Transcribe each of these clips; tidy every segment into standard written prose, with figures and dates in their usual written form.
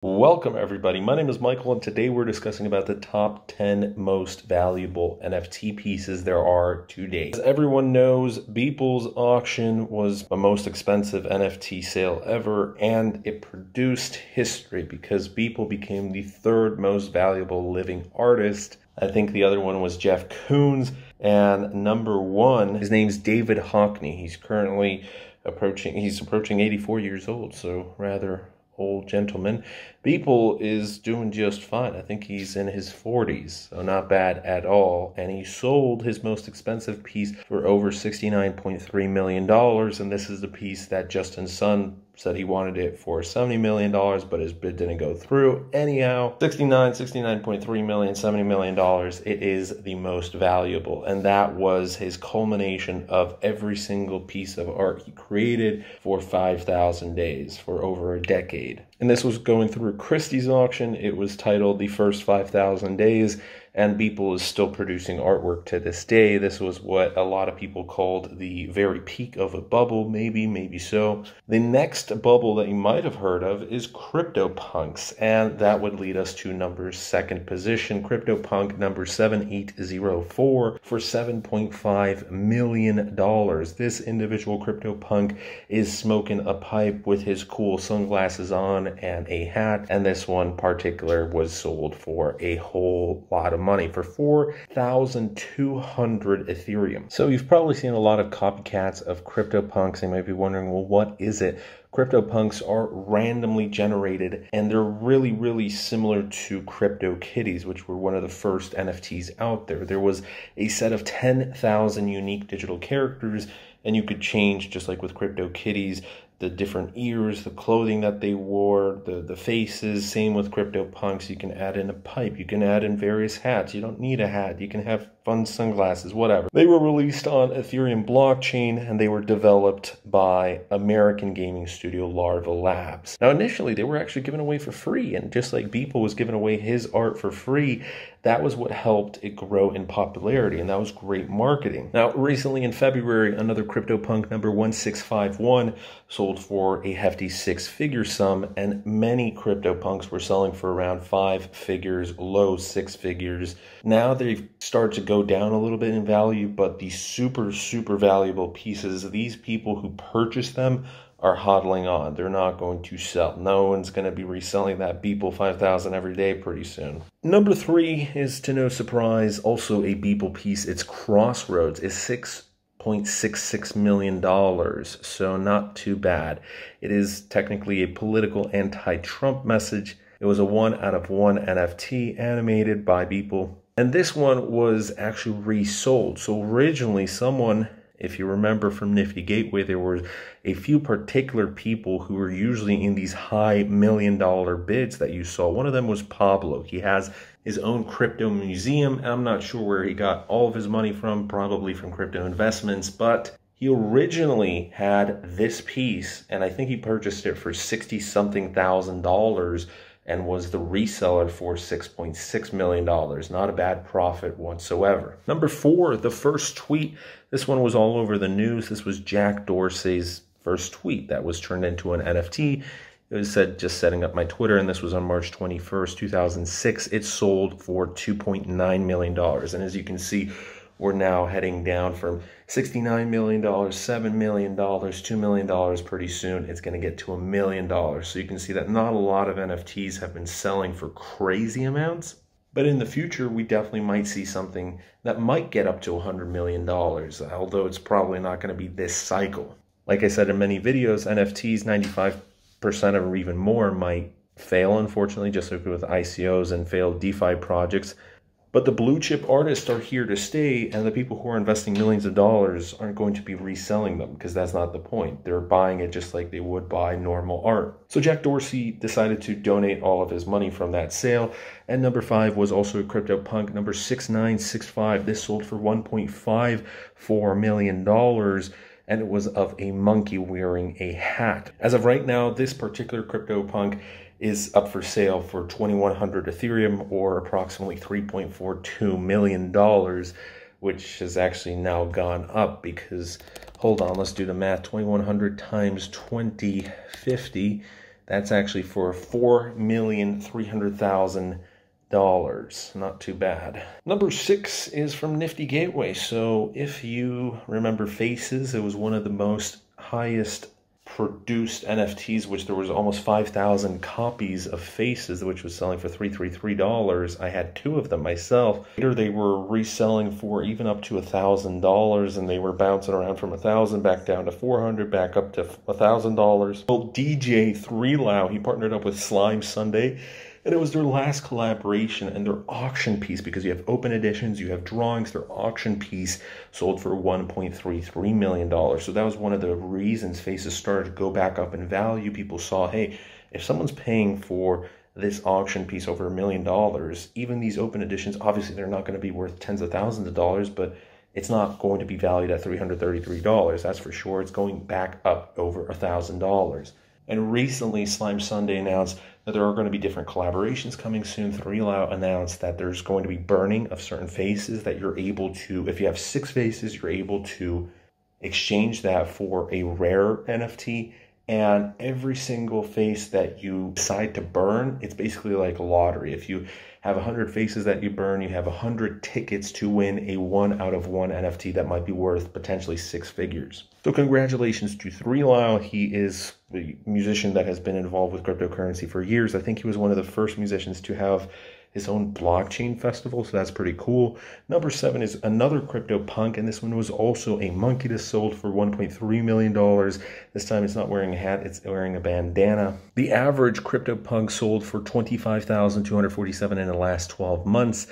Welcome everybody, my name is Michael and today we're discussing about the top 10 most valuable NFT pieces there are to date. As everyone knows, Beeple's auction was the most expensive NFT sale ever and it produced history because Beeple became the third most valuable living artist. I think the other one was Jeff Koons, and number one, his name's David Hockney. He's currently approaching 84 years old, so rather old gentleman. Beeple is doing just fine. I think he's in his 40s, so not bad at all. And he sold his most expensive piece for over $69.3 million. And this is the piece that Justin Sun said he wanted it for $70 million, but his bid didn't go through. Anyhow, $69.3 million, $70 million, it is the most valuable. And that was his culmination of every single piece of art he created for 5,000 days, for over a decade. And this was going through Christie's auction. It was titled The First 5,000 Days, and Beeple is still producing artwork to this day. This was what a lot of people called the very peak of a bubble, maybe so. The next bubble that you might have heard of is CryptoPunks, and that would lead us to number second position. CryptoPunk number 7804 for $7.5 million. This individual CryptoPunk is smoking a pipe with his cool sunglasses on and a hat, and this one particular was sold for a whole lot of money, for 4,200 Ethereum. So you've probably seen a lot of copycats of CryptoPunks. You might be wondering, well, what is it? CryptoPunks are randomly generated, and they're really similar to CryptoKitties, which were one of the first NFTs out there. There was a set of 10,000 unique digital characters, and you could change, just like with CryptoKitties, the different ears, the clothing that they wore, the faces. Same with CryptoPunks. You can add in a pipe. You can add in various hats. You don't need a hat. You can have fun sunglasses, whatever. They were released on Ethereum blockchain, and they were developed by American gaming studio Larva Labs. Now, initially, they were actually given away for free, and just like Beeple was giving away his art for free, that was what helped it grow in popularity, and that was great marketing. Now, recently in February, another CryptoPunk number 1651 sold for a hefty six-figure sum, and many CryptoPunks were selling for around 5 figures, low 6 figures. Now they've started to go down a little bit in value, but the super valuable pieces, these people who purchase them are hodling on. They're not going to sell. No one's going to be reselling that Beeple 5,000 every day pretty soon. Number 3 is, to no surprise, also a Beeple piece. It's Crossroads. It's $6.66 million, so not too bad. It is technically a political anti-Trump message. It was a 1 out of 1 NFT animated by Beeple. And this one was actually resold. So originally someone, if you remember from Nifty Gateway, there were a few particular people who were usually in these high million-dollar bids that you saw. One of them was Pablo. He has his own crypto museum. I'm not sure where he got all of his money from, probably from crypto investments, but he originally had this piece, and I think he purchased it for $60-something thousand and was the reseller for $6.6 million. Not a bad profit whatsoever. Number 4, the first tweet. This one was all over the news. This was Jack Dorsey's first tweet that was turned into an NFT. It was said, just setting up my Twitter, and this was on March 21st, 2006. It sold for $2.9 million. And as you can see, we're now heading down from $69 million, $7 million, $2 million pretty soon. It's going to get to $1 million. So you can see that not a lot of NFTs have been selling for crazy amounts. But in the future, we definitely might see something that might get up to $100 million, although it's probably not going to be this cycle. Like I said in many videos, NFTs, 95% or even more might fail, unfortunately, just like with ICOs and failed DeFi projects. But the blue chip artists are here to stay, and the people who are investing millions of dollars aren't going to be reselling them, because that's not the point. They're buying it just like they would buy normal art. So Jack Dorsey decided to donate all of his money from that sale. And number 5 was also a CryptoPunk, number 6965. This sold for $1.54 million. And it was of a monkey wearing a hat. As of right now, this particular CryptoPunk is up for sale for 2,100 Ethereum, or approximately $3.42 million, which has actually now gone up because, hold on, let's do the math. 2,100 times 2050, That's actually for $4,300,000. Not too bad. Number 6 is from Nifty Gateway. So if you remember Faces, it was one of the most highest produced NFTs, which there was almost 5,000 copies of Faces, which was selling for $333. I had 2 of them myself. Later they were reselling for even up to $1,000, and they were bouncing around from $1,000 back down to $400, back up to $1,000. Well, DJ 3Lau, he partnered up with Slime Sunday, and it was their last collaboration, and their auction piece, because you have open editions, you have drawings, their auction piece sold for $1.33 million. So that was one of the reasons Faces started to go back up in value. People saw, hey, if someone's paying for this auction piece over $1 million, even these open editions, obviously they're not going to be worth tens of thousands of dollars, but it's not going to be valued at $333. That's for sure. It's going back up over $1,000. And recently, Slime Sunday announced that there are going to be different collaborations coming soon. 3Lau announced that there's going to be burning of certain faces that you're able to, if you have 6 faces, you're able to exchange that for a rare NFT. And every single face that you decide to burn, it's basically like a lottery. If you have 100 faces that you burn, you have 100 tickets to win a 1 out of 1 NFT that might be worth potentially 6 figures. So congratulations to 3Lau. He is a musician that has been involved with cryptocurrency for years. I think he was one of the first musicians to have his own blockchain festival, so that's pretty cool. Number 7 is another CryptoPunk, and this one was also a monkey that sold for $1.3 million. This time it's not wearing a hat, it's wearing a bandana. The average CryptoPunk sold for $25,247 in the last 12 months.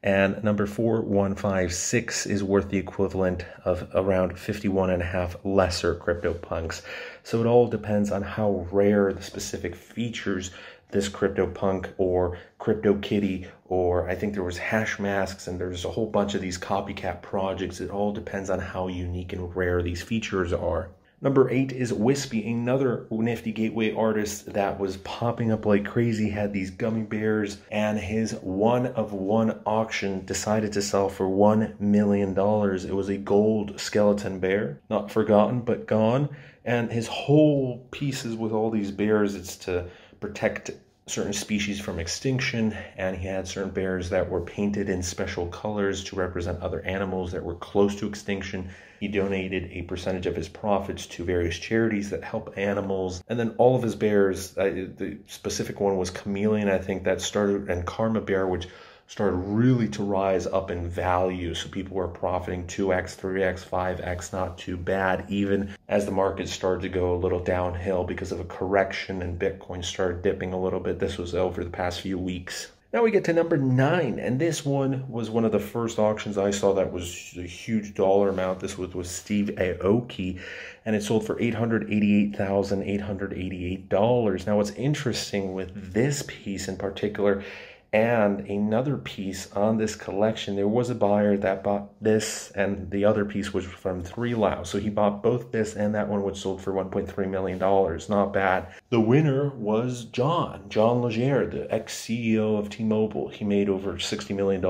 And number 4156 is worth the equivalent of around 51.5 lesser CryptoPunks. So it all depends on how rare the specific features this CryptoPunk or CryptoKitty, or I think there was hash masks, and there's a whole bunch of these copycat projects. It all depends on how unique and rare these features are. Number 8 is Wispy, another Nifty Gateway artist that was popping up like crazy, had these gummy bears, and his 1 of 1 auction decided to sell for $1 million. It was a gold skeleton bear, not forgotten, but gone. And his whole pieces with all these bears, it's to protect certain species from extinction, and he had certain bears that were painted in special colors to represent other animals that were close to extinction. He donated a percentage of his profits to various charities that help animals. And then all of his bears, the specific one was Chameleon, I think, that started, and Karma Bear, which started really to rise up in value. So people were profiting 2x, 3x, 5x, not too bad, even as the market started to go a little downhill because of a correction and Bitcoin started dipping a little bit. This was over the past few weeks. Now we get to number 9, and this one was one of the first auctions I saw that was a huge dollar amount. This was with Steve Aoki, and it sold for $888,888. Now what's interesting with this piece in particular, and another piece on this collection, there was a buyer that bought this, and the other piece was from 3Lau. So he bought both this and that one, which sold for $1.3 million. Not bad. The winner was John Legere, the ex-CEO of T-Mobile. He made over $60 million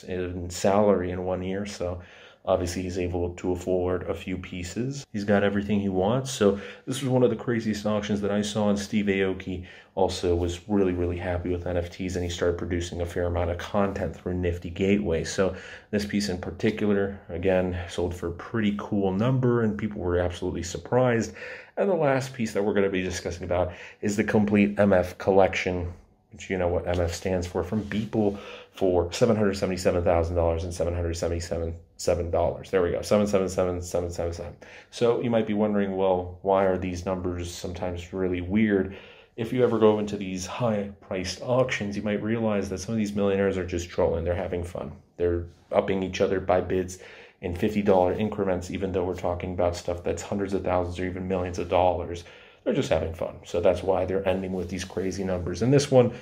in salary in 1 year, so obviously he's able to afford a few pieces. He's got everything he wants. So this was one of the craziest auctions that I saw, and Steve Aoki also was really, really happy with NFTs, and he started producing a fair amount of content through Nifty Gateway. So this piece in particular, again, sold for a pretty cool number, and people were absolutely surprised. And the last piece that we're going to be discussing about is the complete MF collection, which you know what MF stands for, from Beeple, for $777,000 and $777. There we go, 777,777. So you might be wondering, well, why are these numbers sometimes really weird? If you ever go into these high-priced auctions, you might realize that some of these millionaires are just trolling. They're having fun. They're upping each other by bids in $50 increments, even though we're talking about stuff that's hundreds of thousands or even millions of dollars. They're just having fun. So that's why they're ending with these crazy numbers. And this one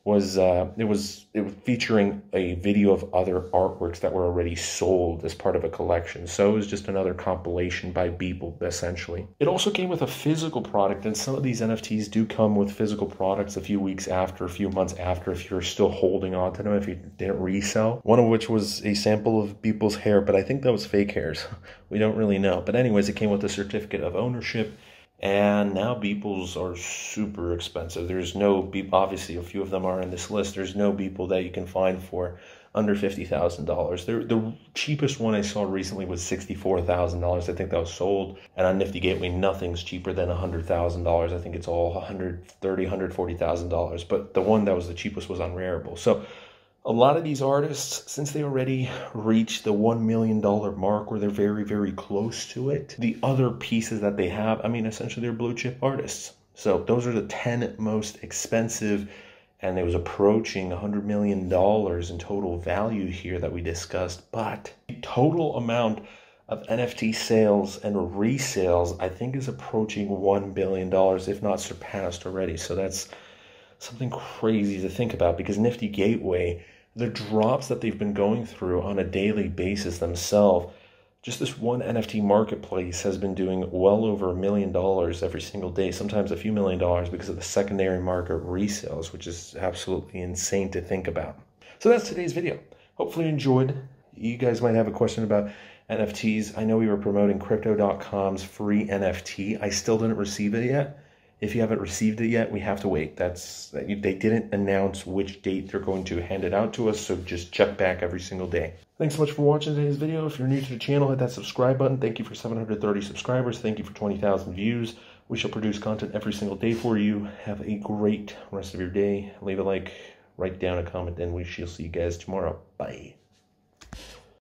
was it was featuring a video of other artworks that were already sold as part of a collection. So it was just another compilation by Beeple, essentially. It also came with a physical product, and some of these NFTs do come with physical products a few weeks after, a few months after, if you're still holding on to them, if you didn't resell. One of which was a sample of Beeple's hair, but I think that was fake hairs. We don't really know. But anyways, it came with a certificate of ownership, And now Beeples are super expensive. There's no Beeple, obviously a few of them are in this list. There's no Beeple that you can find for under $50,000. The cheapest one I saw recently was $64,000. I think that was sold. And on Nifty Gateway, nothing's cheaper than $100,000. I think it's all $130,000, $140,000. But the one that was the cheapest was on Rarible. So a lot of these artists, since they already reached the $1 million mark, or they're very, very close to it, the other pieces that they have, I mean, essentially they're blue chip artists. So those are the 10 most expensive, and it was approaching $100 million in total value here that we discussed. But the total amount of NFT sales and resales, I think, is approaching $1 billion, if not surpassed already. So that's something crazy to think about, because Nifty Gateway, the drops that they've been going through on a daily basis themselves, just this one NFT marketplace has been doing well over $1 million every single day, sometimes a few $1 million, because of the secondary market resales, which is absolutely insane to think about. So that's today's video. Hopefully you enjoyed. You guys might have a question about NFTs. I know we were promoting Crypto.com's free NFT. I still didn't receive it yet. If you haven't received it yet, we have to wait. They didn't announce which date they're going to hand it out to us, so just check back every single day. Thanks so much for watching today's video. If you're new to the channel, hit that subscribe button. Thank you for 730 subscribers. Thank you for 20,000 views. We shall produce content every single day for you. Have a great rest of your day. Leave a like, write down a comment, and we shall see you guys tomorrow. Bye.